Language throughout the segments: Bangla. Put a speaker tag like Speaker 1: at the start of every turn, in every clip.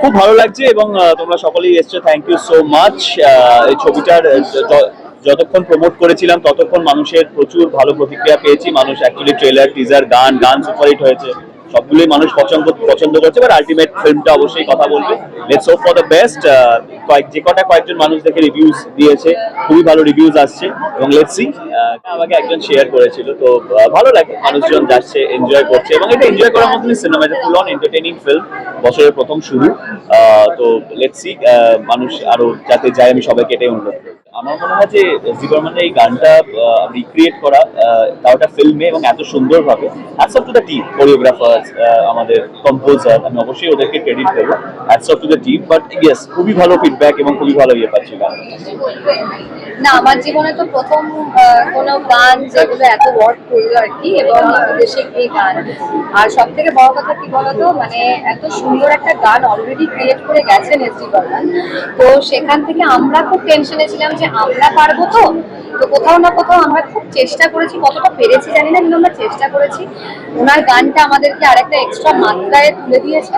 Speaker 1: খুব ভালো লাগছে এবং তোমরা সকলেই এসছো, থ্যাংক ইউ সো মাচ। এই ছবিটার যতক্ষণ প্রমোট করেছিলাম ততক্ষণ মানুষের প্রচুর ভালো প্রতিক্রিয়া পেয়েছি। মানুষ অ্যাকচুয়ালি ট্রেলার, টিজার, গান সুপারহিট হয়েছে, সবগুলোই মানুষ পছন্দ করছে। বাট আলটিমেট ফিল্মটা অবশ্যই কথা বলবে। Let's hope for the best. কয়েকজন মানুষ দেখে রিভিউজ দিয়েছে, খুবই ভালো রিভিউজ আসছে এবং লেটস সি। আমাকে একজন শেয়ার করেছিল, তো ভালো লাগে, মানুষজন যাচ্ছে, এনজয় করছে এবং এটা এনজয় করার মতনই সিনেমা। এটা ফুল অন এন্টারটেইনিং ফিল্ম, বছরের প্রথম শুরু। তো লেটস সি, মানুষ আরো যাতে যায়, আমি সবাইকে এটাই অনুরোধ করি। আমার মনে হয় যে জি বর্মনের এই গানটা রিক্রিয়েট করা, তাও একটা ফিল্মে এবং এত সুন্দরভাবে, hats off to the team, choreographers, আমাদের কম্পোজার, আমি অবশ্যই ওদেরকে ক্রেডিট দেবো, hats off to the team. But yes, খুবই ভালো ফিডব্যাক এবং খুবই ভালো পাচ্ছি গান।
Speaker 2: না, আমার জীবনে তো প্রথম কোনো গান যেগুলো এত ওয়ার্ক করলো আর কি, এবং দেশে এই গান। আর সব থেকে বড় কথা কি বলতো, মানে এত সুন্দর একটা গান অলরেডি ক্রিয়েট করে গেছেন এসডি বর্মন। তো সেখান থেকে আমরা খুব টেনশনে ছিলাম যে আমরা পারবো তো। তো কোথাও না কোথাও আমরা খুব চেষ্টা করেছি, কতটা পেরেছি জানি না, কিন্তু আমরা চেষ্টা করেছি। ওনার গানটা আমাদেরকে আরেকটা এক্সট্রা মাত্রায় তুলে দিয়েছে।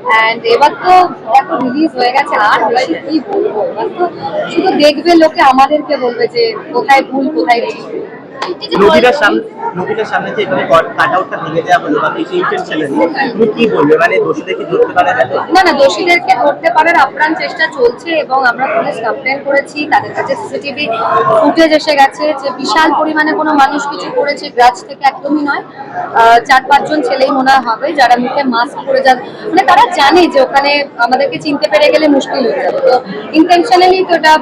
Speaker 2: অ্যান্ড এবার তো এখন রিলিজ হয়ে গেছে, আর বেশি কি বলবো, এবার তো শুধু দেখবে লোকে, আমাদেরকে বলবে যে কোথায় ভুল কোথায় ঠিক।
Speaker 3: নবীটার সামনে যে এখানে কাট আউটটা ভেঙে দেওয়া হলো বা কিছু ইন্টেনশনালি, তুমি কি বলবে? মানে দোষীদেরকে ধরতে পারা গেল
Speaker 2: না, দোষীদেরকে ধরতে পারার আপ্রাণ চেষ্টা চলছে এবং আমরা পুলিশ কমপ্লেন করেছি, তাদের কাছে সিসিটিভি ফুটেজ এসে গেছে যে বিশাল পরিমাণে কোনো মানুষ কিছু করেছে, গ্রাজ থেকে একদমই নয়। 4-5 জন ছেলেই মনে হবে যারা মুখে মাস্ক পরে যাবে, মানে তারা জানে যে ওখানে আমাদেরকে চিনতে পেরে গেলে মুশকিল হয়ে যাবে। তো ইন্টেনশনালি তো এটা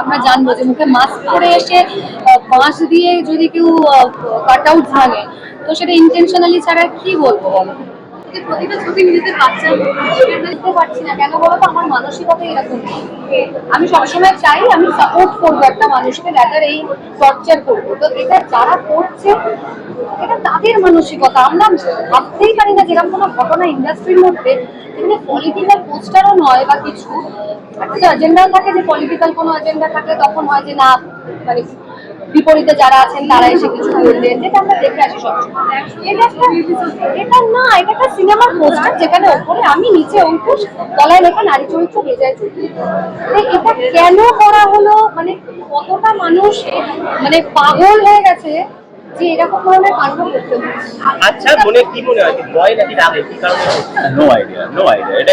Speaker 2: আমরা জানবো যে মুখে মাস্ক পরে এসে বাঁশ দিয়ে যদি কেউ কাট আউট ভাঙে, তো সেটা ইন্টেনশনালি ছাড়া কি বলবো বলো। প্রতিটা ছবি নিজেদের বাচ্চা দেখতে পাচ্ছি না কেন বলো তো, আমার মানসিকতা এরকম। আমি সবসময় চাই আমি সাপোর্ট করবো একটা মানুষকে, যাদের এই টর্চার করবো। তো এটা যারা করছে এটা তাদের মানসিকতা, আমরা ভাবতেই পারি না যেরকম কোনো ঘটনা ইন্ডাস্ট্রির মধ্যে এখানে পলিটিক্যাল পোস্টারও নয় বা কিছু, একটা এজেন্ডাও থাকে, যে পলিটিক্যাল কোনো এজেন্ডা থাকলে তখন হয় যে না, মানে বিপরীতে যারা আছেন তারা এসে কিছু বললেন, যেটা আমরা দেখে আসি সবসময়। এটা না, এটা একটা সিনেমার পোস্টার যেখানে ওপরে আমি, নিচে অঙ্কুশ, তলায় লেখা নারী চরিত্র বেজায় চরিত্র। এটা কেন করা হলো, মানে কতটা মানুষ মানে পাগল হয়ে গেছে যে এরকম ধরনের কাণ্ড করতে।
Speaker 3: আচ্ছা, মনে কি মনে হয়, ভয় নাকি রাগে, কি কারণে?
Speaker 1: No idea.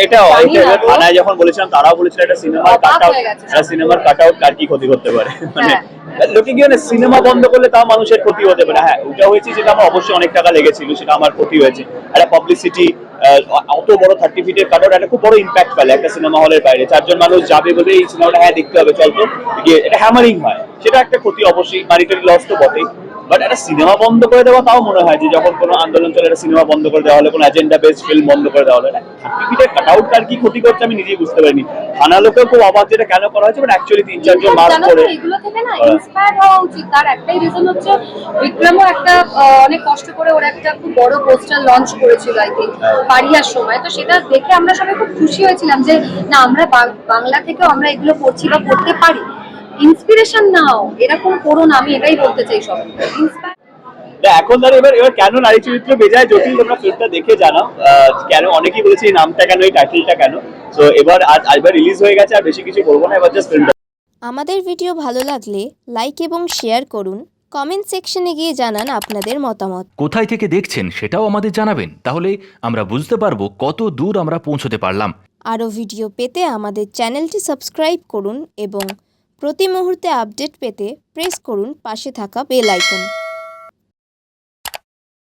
Speaker 1: এটা থানায় যখন বলেছিলাম, তারাও বলেছিল এটা সিনেমার কাট আউট, কার কি ক্ষতি করতে পারে। মানে লোকে গিয়ে সিনেমা বন্ধ করলে তাও মানুষের ক্ষতি হতে পারে। হ্যাঁ, ওটা হয়েছে, যেটা আমার অবশ্যই অনেক টাকা লেগেছিল, সেটা আমার ক্ষতি হয়েছে। একটা পাবলিসিটি, অত বড় 30 ফিটের কাট আউট একটা খুব বড় ইম্প্যাক্ট ফেলে একটা সিনেমা হলের বাইরে। 4 জন মানুষ যাবে বলে এই সিনেমাটা দেখতে হবে, চলতো গিয়ে এটা হ্যামারিং হয়, সেটা একটা ক্ষতি অবশ্যই, মানিটারি লস তো বটেই। বাট একটা সিনেমা বন্ধ করে দেওয়া, তাও মনে হয় যে যখন কোনো আন্দোলন চলে একটা সিনেমা বন্ধ করে দেওয়া হলে, কোনো এজেন্ডা বেসড ফিল্ম বন্ধ করে দেওয়া হলে, 30 ফিটের কাট আউট কার কি ক্ষতি করছে আমি নিজেই বুঝতে পারিনি। থানা লোকেও খুব অবাক যেটা কেন করা হয়েছে, বাট অ্যাকচুয়ালি 3-4 জন মাস্ক পরে
Speaker 2: এগুলো থেকে না ইন্সপায়ার হওয়া উচিত। তার একটাই রিজন হচ্ছে বিক্রমও একটা অনেক কষ্ট করে ওরা একটা খুব বড় পোস্টার লঞ্চ করেছিল আই থিঙ্ক পারিয়ার সময়। তো সেটা দেখে আমরা সবাই খুব খুশি হয়েছিলাম যে না, আমরা বাংলা থেকেও আমরা এগুলো করছি বা করতে পারি। ইন্সপিরেশন নাও, এরকম করো না, আমি এটাই বলতে চাই সবাইকে।
Speaker 1: এখন ধর এবার কেন নারী চরিত্র বেজায় জটিল, তোমরা ফিল্মটা দেখে জানাও কেন। অনেকেই বলেছে এই নামটা কেন, এই টাইটেলটা কেন। তো এবার রিলিজ হয়ে গেছে, আর বেশি কিছু বলবো না, এবার জাস্ট ফিল্মটা।
Speaker 4: আমাদের ভিডিও ভালো লাগলে লাইক এবং শেয়ার করুন, কমেন্ট সেকশনে গিয়ে জানান আপনাদের মতামত।
Speaker 5: কোথায় থেকে দেখছেন সেটাও আমাদের জানাবেন, তাহলে আমরা বুঝতে পারবো কত দূর আমরা পৌঁছতে পারলাম।
Speaker 4: আরও ভিডিও পেতে আমাদের চ্যানেলটি সাবস্ক্রাইব করুন এবং প্রতি মুহূর্তে আপডেট পেতে প্রেস করুন পাশে থাকা বেল আইকন।